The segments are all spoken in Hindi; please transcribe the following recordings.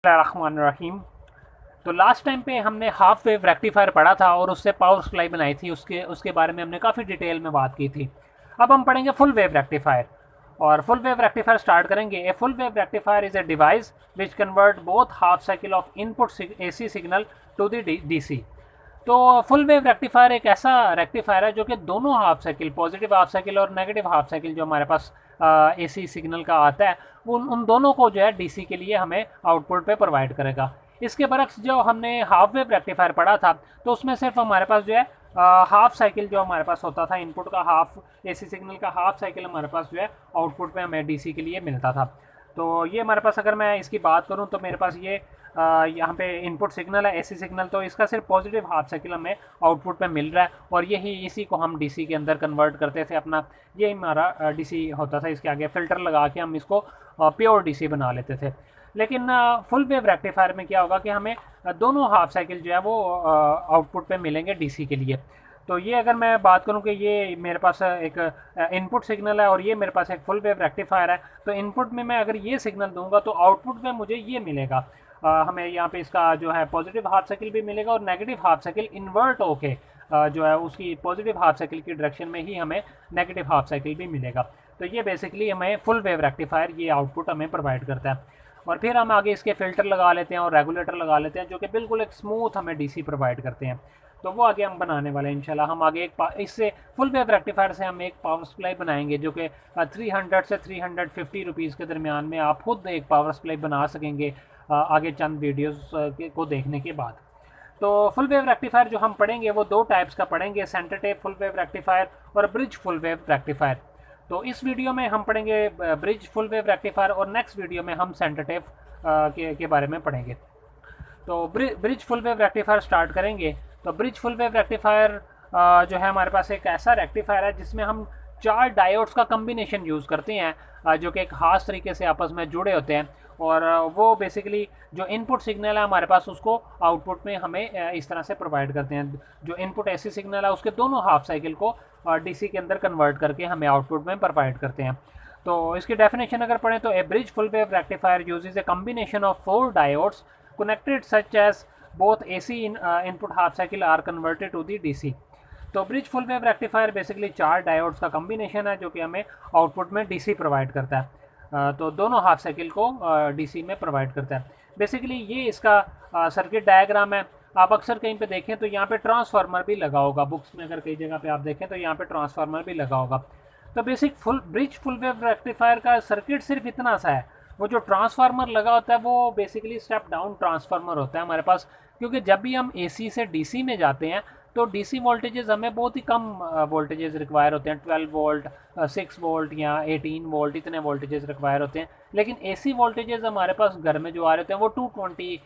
रहीम। तो लास्ट टाइम पे हमने हाफ वेव रेक्टिफायर पढ़ा था और उससे पावर सप्लाई बनाई थी, उसके उसके बारे में हमने काफ़ी डिटेल में बात की थी। अब हम पढ़ेंगे फुल वेव रेक्टिफायर। और फुल वेव रेक्टिफायर स्टार्ट करेंगे। A full wave rectifier is a device which convert both half cycle of input AC signal to the DC. तो फुल वेव रेक्टिफायर एक ऐसा रेक्टिफायर है जो कि दोनों half cycle, positive half cycle और नेगेटिव हाफ साइकिल जो हमारे पास एसी सिग्नल का आता है, उन उन दोनों को जो है डीसी के लिए हमें आउटपुट पे प्रोवाइड करेगा। इसके बरक्स जो हमने हाफ वेव रेक्टिफायर पढ़ा था, तो उसमें सिर्फ हमारे पास जो है हाफ साइकिल जो हमारे पास होता था, इनपुट का हाफ, एसी सिग्नल का हाफ साइकिल हमारे पास जो है आउटपुट पे हमें डीसी के लिए मिलता था। तो ये हमारे पास, अगर मैं इसकी बात करूँ तो मेरे पास ये यहाँ पे इनपुट सिग्नल है, एसी सिग्नल, तो इसका सिर्फ पॉजिटिव हाफ साइकिल हमें आउटपुट पे मिल रहा है और यही इसी को हम डीसी के अंदर कन्वर्ट करते थे अपना। ये हमारा डीसी होता था। इसके आगे फ़िल्टर लगा के हम इसको प्योर डीसी बना लेते थे। लेकिन फुल वेव रेक्टिफायर में क्या होगा कि हमें दोनों हाफ साइकिल जो है वो आउटपुट पे मिलेंगे डीसी के लिए। तो ये अगर मैं बात करूं कि ये मेरे पास एक इनपुट सिग्नल है और ये मेरे पास एक फुल वेव रेक्टिफायर है, तो इनपुट में मैं अगर ये सिग्नल दूंगा तो आउटपुट में मुझे ये मिलेगा। हमें यहाँ पे इसका जो है पॉजिटिव हाफ साइकिल भी मिलेगा और नेगेटिव हाफ साइकिल इन्वर्ट होके जो है उसकी पॉजिटिव हाफ साइकिल की डायरेक्शन में ही हमें नेगेटिव हाफ साइकिल भी मिलेगा। तो ये बेसिकली हमें फुल वेव रेक्टिफायर ये आउटपुट हमें प्रोवाइड करता है। और फिर हम आगे इसके फ़िल्टर लगा लेते हैं और रेगुलेटर लगा लेते हैं जो कि बिल्कुल एक स्मूथ हमें डीसी प्रोवाइड करते हैं। तो वो आगे हम बनाने वाले हैं इंशाल्लाह। हम आगे एक इससे फुल वेव रेक्टिफायर से हम एक पावर सप्लाई बनाएंगे जो कि 300 से 350 रुपीज़ के दरमियान में आप खुद एक पावर सप्लाई बना सकेंगे आगे चंद वीडियोस को देखने के बाद। तो फुल वेव रेक्टिफायर जो हम पढ़ेंगे वो दो टाइप्स का पढ़ेंगे, centre tap full wave rectifier और ब्रिज फुल वेव रेक्टिफायर। तो इस वीडियो में हम पढ़ेंगे ब्रिज फुल वेव रेक्टिफायर और नेक्स्ट वीडियो में हम सेंटर टेप के बारे में पढ़ेंगे। तो bridge full wave rectifier start करेंगे। तो ब्रिज फुल वेव रेक्टिफायर जो है हमारे पास एक ऐसा रेक्टिफायर है जिसमें हम चार डायोड्स का कम्बिनेशन यूज़ करते हैं जो कि एक खास तरीके से आपस में जुड़े होते हैं। और वो बेसिकली जो इनपुट सिग्नल है हमारे पास उसको आउटपुट में हमें इस तरह से प्रोवाइड करते हैं। जो इनपुट एसी सिग्नल है उसके दोनों हाफ साइकिल को डीसी के अंदर कन्वर्ट करके हमें आउटपुट में प्रोवाइड करते हैं। तो इसकी डेफिनेशन अगर पढ़ें तो a bridge full wave rectifier uses a combination of 4 diodes connected such as both AC input half cycle are converted to the DC। तो bridge full wave rectifier basically 4 diodes का कम्बिनेशन है जो कि हमें आउटपुट में डीसी प्रोवाइड करता है। तो दोनों हाफ साइकिल को डीसी में प्रोवाइड करता है। बेसिकली ये इसका सर्किट डायग्राम है। आप अक्सर कहीं पे देखें तो यहाँ पे ट्रांसफार्मर भी लगा होगा, बुक्स में अगर कई जगह पे आप देखें तो यहाँ पे ट्रांसफार्मर भी लगा होगा। तो basic bridge full wave rectifier का सर्किट सिर्फ इतना सा है। वो जो ट्रांसफार्मर लगा होता है वो बेसिकली स्टेप डाउन ट्रांसफार्मर होता है हमारे पास, क्योंकि जब भी हम एसी से डीसी में जाते हैं तो डीसी वोल्टेजेस हमें बहुत ही कम वोल्टेजेस रिक्वायर होते हैं। 12 वोल्ट, 6 वोल्ट या 18 वोल्ट, इतने वोल्टेजेस रिक्वायर होते हैं। लेकिन एसी वोल्टेजेस हमारे पास घर में जो आ रहे होते हैं वो 220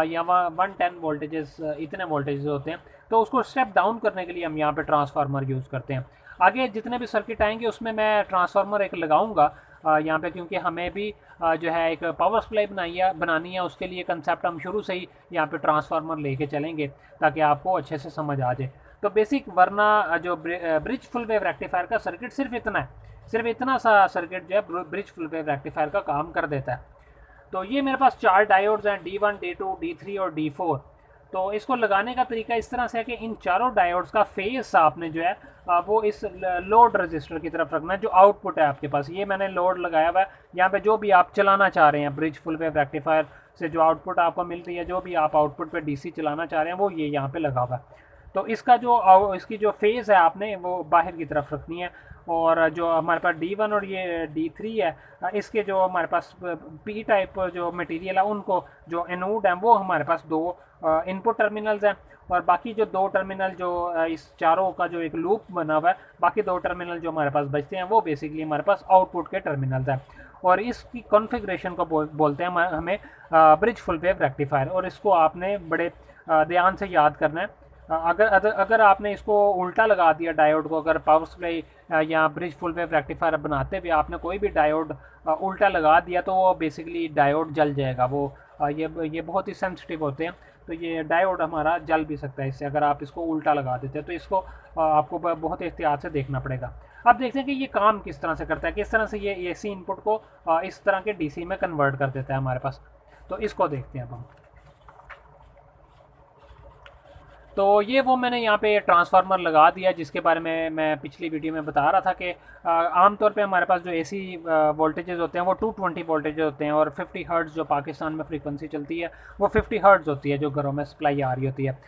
या 110 वोल्टेजेस, इतने वोल्टेजेस होते हैं। तो उसको स्टेप डाउन करने के लिए हम यहाँ पे ट्रांसफार्मर यूज़ करते हैं। आगे जितने भी सर्किट आएंगे उसमें मैं ट्रांसफार्मर एक लगाऊंगा यहाँ पे, क्योंकि हमें भी जो है एक पावर सप्लाई बनानी है। उसके लिए कंसेप्ट हम शुरू से ही यहाँ पे ट्रांसफार्मर लेके चलेंगे ताकि आपको अच्छे से समझ आ जाए। तो बेसिक वरना जो ब्रिज फुल वेव रेक्टिफायर का सर्किट सिर्फ इतना है, सिर्फ इतना सा सर्किट जो है ब्रिज फुल वेव रेक्टिफायर का काम कर देता है। तो ये मेरे पास 4 डायोड्स हैं, D1, D2, D3 और D4। तो इसको लगाने का तरीका इस तरह से है कि इन चारों डायोड्स का फेस आपने जो है वो इस लोड रजिस्टर की तरफ रखना है जो आउटपुट है आपके पास। ये मैंने लोड लगाया हुआ है। यहाँ पे जो भी आप चलाना चाह रहे हैं ब्रिज फुल वेव रेक्टिफायर से जो आउटपुट आपको मिल रही है, जो भी आप आउटपुट पे डीसी चलाना चाह रहे हैं वो ये यहाँ पे लगा हुआ है। तो इसकी जो फेस है आपने वो बाहर की तरफ रखनी है। और जो हमारे पास D1 और ये D3 है, इसके जो हमारे पास पी टाइप जो मटेरियल है उनको जो एनोड है वो हमारे पास 2 इनपुट टर्मिनल्स हैं। और बाकी जो 2 टर्मिनल जो इस चारों का जो एक लूप बना हुआ है, बाकी 2 टर्मिनल जो हमारे पास बचते हैं वो बेसिकली हमारे पास आउटपुट के टर्मिनल्स हैं। और इसकी कॉन्फ़िगरेशन को बोलते हैं हमें ब्रिज फुल वेव रेक्टिफायर। और इसको आपने बड़े ध्यान से याद करना है। अगर आपने इसको उल्टा लगा दिया डायोड को, अगर पावर सप्लाई या ब्रिज फुल वेव रेक्टिफायर बनाते हुए आपने कोई भी डायोड उल्टा लगा दिया तो वो बेसिकली डायोड जल जाएगा। वो ये बहुत ही सेंसिटिव होते हैं, तो ये डायोड हमारा जल भी सकता है इससे, अगर आप इसको उल्टा लगा देते हैं। तो इसको आपको बहुत एहतियात से देखना पड़ेगा। अब देखते हैं कि ये काम किस तरह से करता है, किस तरह से ये एसी इनपुट को इस तरह के डीसी में कन्वर्ट कर देता है हमारे पास। तो इसको देखते हैं अब हम। तो ये वो मैंने यहाँ पे ट्रांसफार्मर लगा दिया जिसके बारे में मैं पिछली वीडियो में बता रहा था कि आमतौर पे हमारे पास जो एसी वोल्टेजेस होते हैं वो 220 वोल्टेजेस होते हैं, और 50 हर्ट्ज़ जो पाकिस्तान में फ्रीक्वेंसी चलती है वो 50 हर्ट्ज़ होती है जो घरों में सप्लाई आ रही होती है।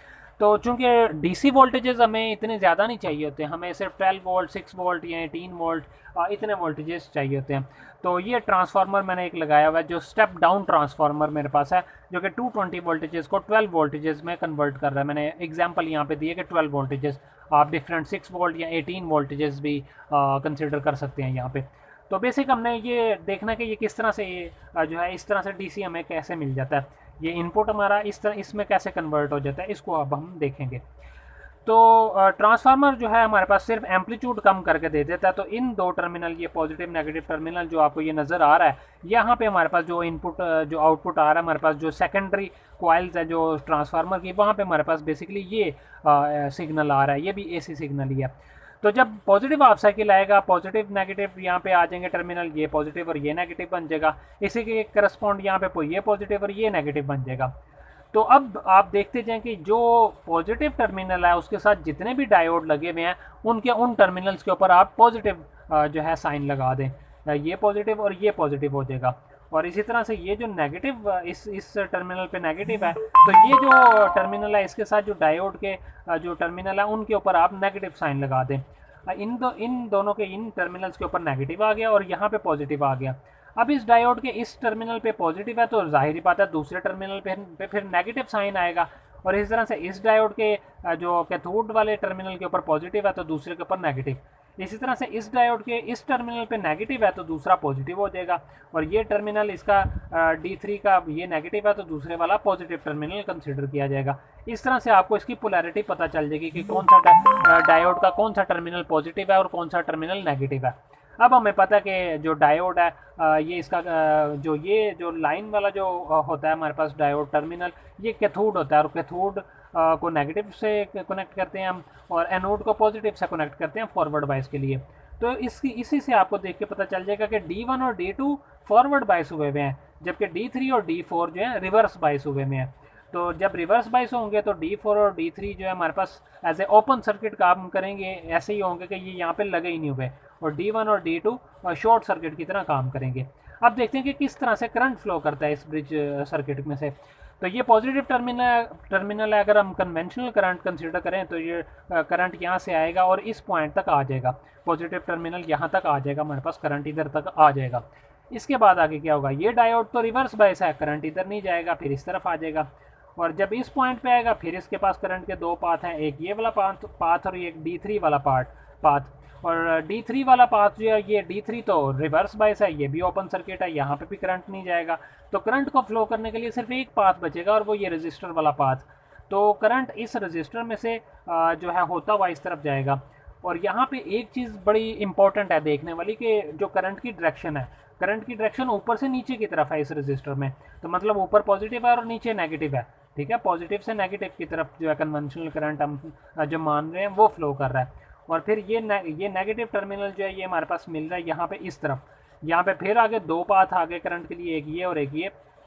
तो चूंकि डीसी वोल्टेजेस हमें इतने ज़्यादा नहीं चाहिए होते, हमें सिर्फ 12 वोल्ट, 6 वोल्ट या 18 वोल्ट इतने वोल्टेजेस चाहिए होते हैं। तो ये ट्रांसफार्मर मैंने एक लगाया हुआ है जो स्टेप डाउन ट्रांसफार्मर मेरे पास है, जो कि 220 वोल्टेजेस को 12 वोल्टेजेस में कन्वर्ट कर रहा है। मैंने एग्जांपल यहाँ पे दिए कि 12 वोल्टेजेस, आप डिफरेंट 6 वोल्ट या 18 वोल्टेजेस भी कंसिडर कर सकते हैं यहाँ पे। तो बेसिक हमने ये देखना कि ये किस तरह से ये जो है इस तरह से डीसी हमें कैसे मिल जाता है, ये इनपुट हमारा इस तरह इसमें कैसे कन्वर्ट हो जाता है, इसको अब हम देखेंगे। तो ट्रांसफार्मर जो है हमारे पास सिर्फ एम्पलीट्यूड कम करके दे देता है। तो इन दो टर्मिनल, ये पॉजिटिव नेगेटिव टर्मिनल जो आपको ये नज़र आ रहा है, यहाँ पे हमारे पास जो इनपुट जो आउटपुट आ रहा है, हमारे पास जो सेकेंडरी कॉइल्स है जो ट्रांसफार्मर की, वहाँ पे हमारे पास बेसिकली ये सिग्नल आ रहा है, ये भी एसी सिग्नल ही है। तो जब पॉजिटिव हाफ साइकिल आएगा, पॉजिटिव नेगेटिव यहाँ पे आ जाएंगे टर्मिनल, ये पॉजिटिव और ये नेगेटिव बन जाएगा, इसी के करस्पॉन्ड यहाँ पे ये पॉजिटिव और ये नेगेटिव बन जाएगा। तो अब आप देखते जाएं कि जो पॉजिटिव टर्मिनल है उसके साथ जितने भी डायोड लगे हुए हैं उनके उन टर्मिनल्स के ऊपर आप पॉजिटिव जो है साइन लगा दें, ये पॉजिटिव और ये पॉजिटिव हो जाएगा। और इसी तरह से ये जो नेगेटिव इस टर्मिनल पे नेगेटिव है, तो ये जो टर्मिनल है इसके साथ जो डायोड के जो टर्मिनल है उनके ऊपर आप नेगेटिव साइन लगा दें। इन दोनों के इन टर्मिनल्स के ऊपर नेगेटिव आ गया और यहाँ पे पॉजिटिव आ गया। अब इस डायोड के इस टर्मिनल पे पॉजिटिव है तो जाहिर ही बात है दूसरे टर्मिनल पे फिर नेगेटिव साइन आएगा, और इस तरह से इस डायोड के जो कैथोड वाले टर्मिनल के ऊपर पॉजिटिव है तो दूसरे के ऊपर नेगेटिव, इसी तरह से इस डायोड के इस टर्मिनल पे नेगेटिव है तो दूसरा पॉजिटिव हो जाएगा, और ये टर्मिनल इसका D3 का ये नेगेटिव है तो दूसरे वाला पॉजिटिव टर्मिनल कंसिडर किया जाएगा। इस तरह से आपको इसकी पोलैरिटी पता चल जाएगी कि कौन सा डायोड का कौन सा टर्मिनल पॉजिटिव है और कौन सा टर्मिनल नेगेटिव है। अब हमें पता है कि जो डायोड है ये इसका ये जो लाइन वाला जो होता है हमारे पास डायोड टर्मिनल, ये कैथोड होता है, और कैथोड को नेगेटिव से कनेक्ट करते हैं हम, और एनोड को पॉजिटिव से कनेक्ट करते हैं फॉरवर्ड बायस के लिए। तो इसी से आपको देख के पता चल जाएगा कि D1 और D2 फॉरवर्ड बायस हुए हुए हैं, जबकि D3 और D4 जो है रिवर्स बायस हुए हुए हैं। तो जब रिवर्स बायस होंगे तो D4 और D3 जो है हमारे पास एज ए ओपन सर्किट काम करेंगे, ऐसे ही होंगे कि ये यहाँ पे लगे ही नहीं हुए, और D1 और D2 शॉर्ट सर्किट की तरह काम करेंगे। अब देखते हैं कि किस तरह से करंट फ्लो करता है इस ब्रिज सर्किट में से। तो ये पॉजिटिव टर्मिनल है, अगर हम कन्वेंशनल करंट कंसीडर करें तो ये करंट यहाँ से आएगा और इस पॉइंट तक आ जाएगा, पॉजिटिव टर्मिनल यहाँ तक आ जाएगा, हमारे पास करंट इधर तक आ जाएगा। इसके बाद आगे क्या होगा, ये डायोड तो रिवर्स बायस है, करंट इधर नहीं जाएगा, फिर इस तरफ आ जाएगा, और जब इस पॉइंट पे आएगा फिर इसके पास करंट के दो पाथ हैं, एक ये वाला पाथ और एक D3 वाला पाथ। और D3 वाला पाथ जो है, ये D3 तो रिवर्स बायस है, ये भी ओपन सर्किट है, यहाँ पे भी करंट नहीं जाएगा। तो करंट को फ्लो करने के लिए सिर्फ एक पाथ बचेगा और वो ये रजिस्टर वाला पाथ। तो करंट इस रजिस्टर में से जो है होता हुआ इस तरफ जाएगा। और यहाँ पे एक चीज़ बड़ी इंपॉर्टेंट है देखने वाली, कि जो करंट की डायरेक्शन है, करंट की डायरेक्शन ऊपर से नीचे की तरफ है इस रजिस्टर में। तो मतलब ऊपर पॉजिटिव है और नीचे नेगेटिव है, ठीक है, पॉजिटिव से नेगेटिव की तरफ जो है कन्वेंशनल करंट हम जो मान रहे हैं वो फ्लो कर रहा है। और फिर ये नेगेटिव टर्मिनल जो है ये हमारे पास मिल रहा है यहाँ पे इस तरफ। यहाँ पे फिर आगे दो पाथ आगे करंट के लिए, एक ये और एक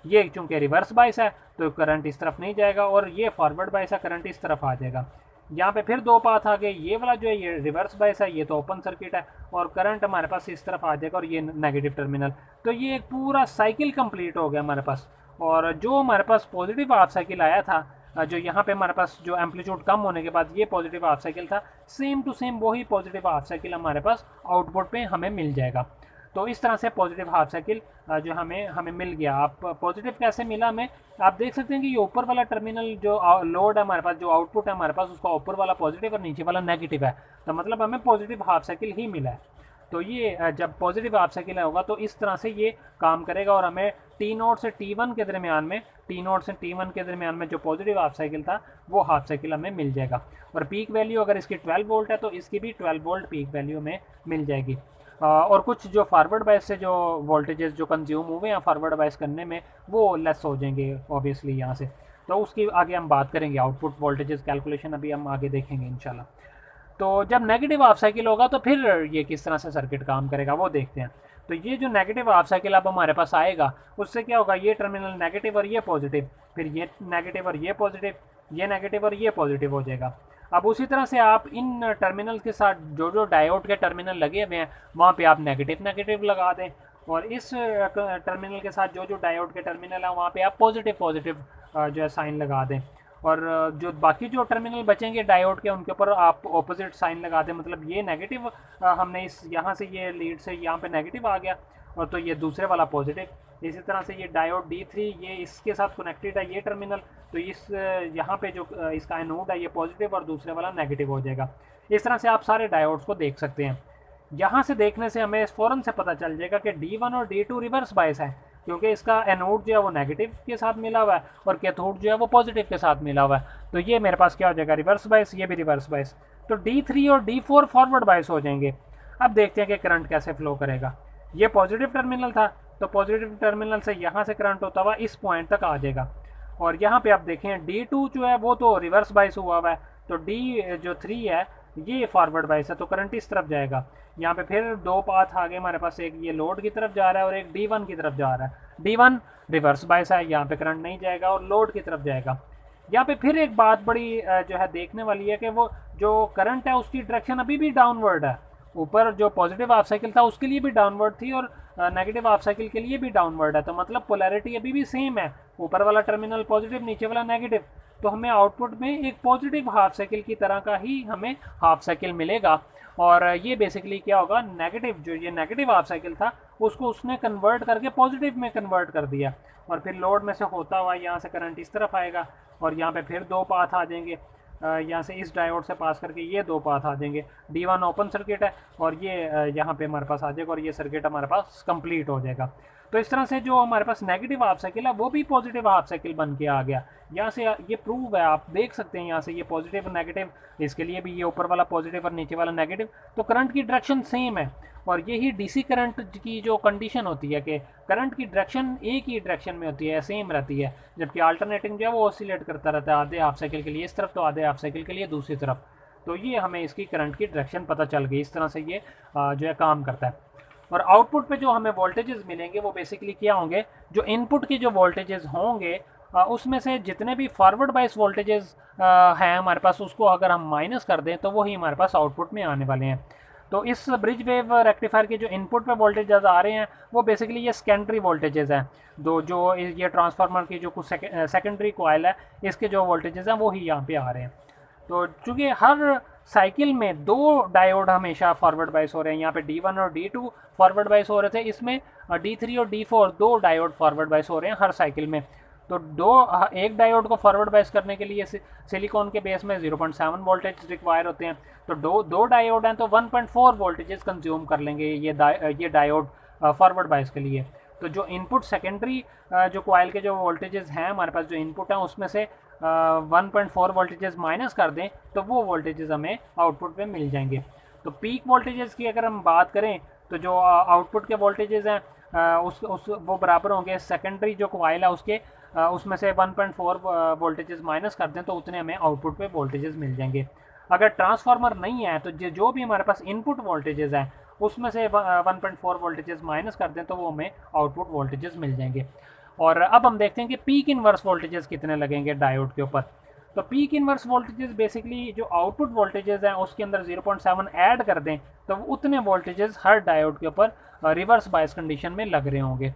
ये चूंकि रिवर्स बायस है तो करंट इस तरफ नहीं जाएगा, और ये फॉरवर्ड बायस है, करंट इस तरफ आ जाएगा। यहाँ पे फिर दो पाथ आगे, ये वाला जो है ये रिवर्स बायस है, ये तो ओपन सर्किट है, और करंट हमारे पास इस तरफ आ जाएगा, और ये नेगेटिव टर्मिनल। तो ये एक पूरा साइकिल कंप्लीट हो गया हमारे पास। और जो हमारे पास पॉजिटिव हाफ साइकिल आया था, जो यहाँ पे हमारे पास जो एम्पलीट्यूड कम होने के बाद ये पॉजिटिव हाफ साइकिल था, सेम टू सेम वही पॉजिटिव हाफ साइकिल हमारे पास आउटपुट पे हमें मिल जाएगा। तो इस तरह से पॉजिटिव हाफ साइकिल जो हमें मिल गया। आप पॉजिटिव कैसे मिला हमें, आप देख सकते हैं कि ये ऊपर वाला टर्मिनल जो लोड है हमारे पास, जो आउटपुट है हमारे पास, उसका ऊपर वाला पॉजिटिव और नीचे वाला नेगेटिव है, तो मतलब हमें पॉजिटिव हाफ साइकिल ही मिला है। तो ये जब पॉजिटिव हाफ साइकिल होगा तो इस तरह से ये काम करेगा, और हमें T0 से T1 के दरमियान में जो पॉजिटिव हाफ साइकिल था वो हाफ साइकिल हमें मिल जाएगा। और पीक वैल्यू अगर इसकी 12 वोल्ट है तो इसकी भी 12 वोल्ट पीक वैल्यू में मिल जाएगी। और कुछ जो फॉरवर्ड बायस से जो वोल्टेजेस जो कंज्यूम हुए हैं फॉरवर्ड बायस करने में, वो लेस हो जाएंगे ऑब्वियसली यहाँ से। तो उसकी आगे हम बात करेंगे, आउटपुट वोल्टेजेस कैलकुलेशन अभी हम आगे देखेंगे इंशाल्लाह। तो जब नेगेटिव हाफ साइकिल होगा तो फिर ये किस तरह से सर्किट काम करेगा वो देखते हैं। तो ये जो नेगेटिव हाफ साइकिल अब हमारे पास आएगा, उससे क्या होगा, ये टर्मिनल नेगेटिव और ये पॉजिटिव, फिर ये नेगेटिव और ये पॉजिटिव, ये नेगेटिव और ये पॉजिटिव हो जाएगा। अब उसी तरह से आप इन टर्मिनल के साथ जो जो डायोड के टर्मिनल लगे हुए हैं वहाँ पे आप नेगेटिव नेगेटिव लगा दें, और इस टर्मिनल के साथ जो जो डायोड के टर्मिनल है वहाँ पे आप पॉजिटिव पॉजिटिव जो है साइन लगा दें, और जो बाकी जो टर्मिनल बचेंगे डायोड के उनके ऊपर आप ऑपोजिट साइन लगा दें। मतलब ये नेगेटिव हमने इस यहाँ से ये लीड से यहाँ पे नेगेटिव आ गया, और तो ये दूसरे वाला पॉजिटिव। इसी तरह से ये डायोड D3 ये इसके साथ कनेक्टेड है ये टर्मिनल, तो इस यहाँ पे जो इसका एनोड है ये पॉजिटिव और दूसरे वाला नेगेटिव हो जाएगा। इस तरह से आप सारे डायोड्स को देख सकते हैं। यहाँ से देखने से हमें फ़ौरन से पता चल जाएगा कि D1 और D2 रिवर्स बायस है, क्योंकि इसका एनोड जो है वो नेगेटिव के साथ मिला हुआ है और कैथोड जो है वो पॉजिटिव के साथ मिला हुआ है। तो ये मेरे पास क्या हो जाएगा, रिवर्स बायस, ये भी रिवर्स बायस। तो D3 और D4 फॉरवर्ड बायस हो जाएंगे। अब देखते हैं कि करंट कैसे फ्लो करेगा। ये पॉजिटिव टर्मिनल था, तो पॉजिटिव टर्मिनल से यहाँ से करंट होता हुआ इस पॉइंट तक आ जाएगा, और यहाँ पे आप देखें D2 जो है वो तो रिवर्स बायस हुआ हुआ है, तो D3 है ये फॉरवर्ड बायस है, तो करंट इस तरफ जाएगा। यहाँ पे फिर दो पाथ आगे हमारे पास, एक ये लोड की तरफ जा रहा है और एक D1 की तरफ जा रहा है। D1 रिवर्स बायस है, यहाँ पे करंट नहीं जाएगा और लोड की तरफ जाएगा। यहाँ पे फिर एक बात बड़ी जो है देखने वाली है कि वो जो करंट है उसकी डायरेक्शन अभी भी डाउनवर्ड है। ऊपर जो पॉजिटिव हाफ साइकिल था उसके लिए भी डाउनवर्ड थी और नेगेटिव हाफ साइकिल के लिए भी डाउनवर्ड है, तो मतलब पोलैरिटी अभी भी सेम है, ऊपर वाला टर्मिनल पॉजिटिव नीचे वाला नेगेटिव। तो हमें आउटपुट में एक पॉजिटिव हाफ साइकिल की तरह का ही हमें हाफ साइकिल मिलेगा, और ये बेसिकली क्या होगा, नेगेटिव जो ये नेगेटिव हाफ साइकिल था उसको उसने कन्वर्ट करके पॉजिटिव में कन्वर्ट कर दिया, और फिर लोड में से होता हुआ यहाँ से करंट इस तरफ आएगा, और यहाँ पे फिर दो पाथ आ जाएंगे, यहाँ से इस डायोड से पास करके ये दो पाथ आ जाएंगे। D1 ओपन सर्किट है और ये यहाँ पे हमारे पास आ जाएगा, और ये सर्किट हमारे पास कंप्लीट हो जाएगा। तो इस तरह से जो हमारे पास नेगेटिव हाफ साइकिल है वो भी पॉजिटिव हाफ साइकिल बन के आ गया। यहाँ से ये प्रूव है, आप देख सकते हैं यहाँ से ये पॉजिटिव नेगेटिव, इसके लिए भी ये ऊपर वाला पॉजिटिव और नीचे वाला नेगेटिव, तो करंट की डायरेक्शन सेम है। और यही डीसी करंट की जो कंडीशन होती है कि करंट की डायरेक्शन एक ही डायरेक्शन में होती है, सेम रहती है, जबकि अल्टरनेटिंग जो है वो ऑसिलेट करता रहता है, आधे हाफ साइकिल के लिए इस तरफ तो आधे हाफ साइकिल के लिए दूसरी तरफ। तो ये हमें इसकी करंट की डायरेक्शन पता चल गई, इस तरह से ये जो है काम करता है। और आउटपुट पे जो हमें वोल्टेजेस मिलेंगे वो बेसिकली क्या होंगे, जो इनपुट के जो वोल्टेजेस होंगे उसमें से जितने भी फॉरवर्ड बायस वोल्टेजेस हैं हमारे पास, उसको अगर हम माइनस कर दें तो वही हमारे पास आउटपुट में आने वाले हैं। तो इस ब्रिज वेव रेक्टिफायर के जो इनपुट पे वोल्टेजेस आ रहे हैं वो बेसिकली ये सेकेंडरी वोल्टेजेस हैं, दो जो ये ट्रांसफार्मर की जो कुछ सेकेंडरी कॉइल है इसके जो वोल्टेजेस हैं वो ही यहाँ पे आ रहे हैं। तो चूँकि हर साइकिल में दो डायोड हमेशा फॉरवर्ड बायस हो रहे हैं, यहाँ पे D1 और D2 फॉरवर्ड बायस हो रहे थे, इसमें D3 और D4 दो डायोड फॉरवर्ड बायस हो रहे हैं हर साइकिल में। तो एक डायोड को फॉरवर्ड बायस करने के लिए सिलिकॉन के बेस में 0.7 वोल्टेज रिक्वायर होते हैं, तो दो डायोड हैं तो 1.4 वोल्टेजेस कंज्यूम कर लेंगे ये डायोड फॉरवर्ड बायस के लिए। तो जो इनपुट सेकेंडरी जो कॉइल के जो वोल्टेजेस हैं हमारे पास, जो इनपुट हैं उसमें से 1.4 वोल्टेजेस माइनस कर दें तो वो वोल्टेजेस हमें आउटपुट में मिल जाएंगे। तो पीक वोल्टेजेस की अगर हम बात करें तो जो आउटपुट के वोल्टेजेस हैं वो बराबर होंगे सेकेंडरी जो कॉइल है उसके, उसमें से 1.4 वोल्टेजेस माइनस कर दें तो उतने हमें आउटपुट पे वोल्टेजेस मिल जाएंगे। अगर ट्रांसफार्मर नहीं है तो जो भी हमारे पास इनपुट वोल्टेजेस हैं उसमें से 1.4 वोल्टेजेस माइनस कर दें तो वो हमें आउटपुट वोल्टेजेस मिल जाएंगे। और अब हम देखते हैं कि पीक इनवर्स वोल्टेजेस कितने लगेंगे डायोड के ऊपर। तो पीक इनवर्स वोल्टेजेस बेसिकली जो आउटपुट वोल्टेजेस हैं उसके अंदर 0.7 ऐड कर दें तो उतने वोल्टेजेस हर डायोड के ऊपर रिवर्स बायस कंडीशन में लग रहे होंगे।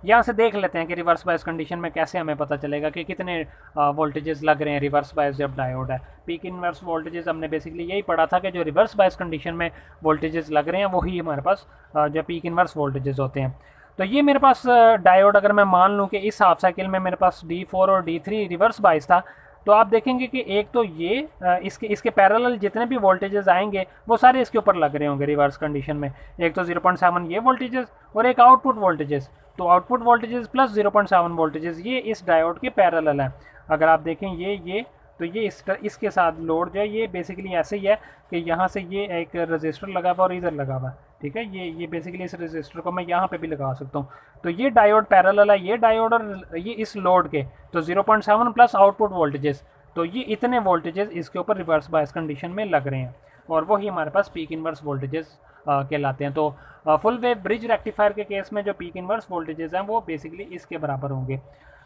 यहाँ से देख लेते हैं कि रिवर्स बायस कंडीशन में कैसे हमें पता चलेगा कि कितने वोल्टेजेस लग रहे हैं रिवर्स बायस जब डायोड है। पीक इनवर्स वोल्टेजेस हमने बेसिकली यही पढ़ा था कि जो रिवर्स बायस कंडीशन में वोल्टेजेस लग रहे हैं वही हमारे पास जो पीक इनवर्स वोल्टेजेस होते हैं। तो ये मेरे पास डायोड अगर मैं मान लूँ कि इस हाफ साइकिल में मेरे पास D4 और D3 रिवर्स बायस था, तो आप देखेंगे कि एक तो ये इसके पैरेलल जितने भी वोल्टेजेस आएंगे वो सारे इसके ऊपर लग रहे होंगे रिवर्स कंडीशन में। एक तो 0.7 ये वोल्टेजेस और एक आउटपुट वोल्टेजेस, तो आउटपुट वोल्टेजेस प्लस 0.7 वोल्टेजेस ये इस डायोड के पैरेलल हैं। अगर आप देखें ये तो ये इसके साथ लोड जो है ये बेसिकली ऐसे ही है कि यहाँ से ये एक रजिस्टर लगा हुआ और इधर लगा हुआ, ठीक है। ये बेसिकली इस रजिस्टर को मैं यहाँ पे भी लगा सकता हूँ। तो ये डायोड पैरेलल है, ये डायोड और ये इस लोड के, तो 0.7 प्लस आउटपुट वोल्टेजेस, तो ये इतने वोल्टेजेस इसके ऊपर रिवर्स बायस कंडीशन में लग रहे हैं और वही हमारे पास पीक इनवर्स वोल्टेजेस कहलाते हैं। तो फुल वेव ब्रिज रेक्टिफायर के केस में जो पीक इनवर्स वोल्टेजेस हैं वो बेसिकली इसके बराबर होंगे।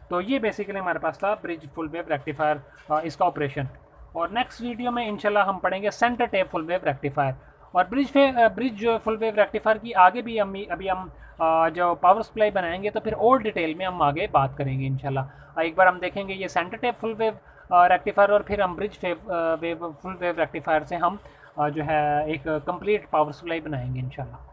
तो ये बेसिकली हमारे पास था ब्रिज फुल वेव रेक्टिफायर, इसका ऑपरेशन। और नेक्स्ट वीडियो में इंशाल्लाह हम पढ़ेंगे centre tap full wave rectifier. और ब्रिज फुल वेव रेक्टिफायर की आगे भी अभी हम जो पावर सप्लाई बनाएंगे तो फिर और डिटेल में हम आगे बात करेंगे इंशाल्लाह। एक बार हम देखेंगे ये centre tap full wave rectifier, और फिर हम bridge wave full wave rectifier से हम जो है एक कंप्लीट पावर सप्लाई बनाएंगे इंशाल्लाह।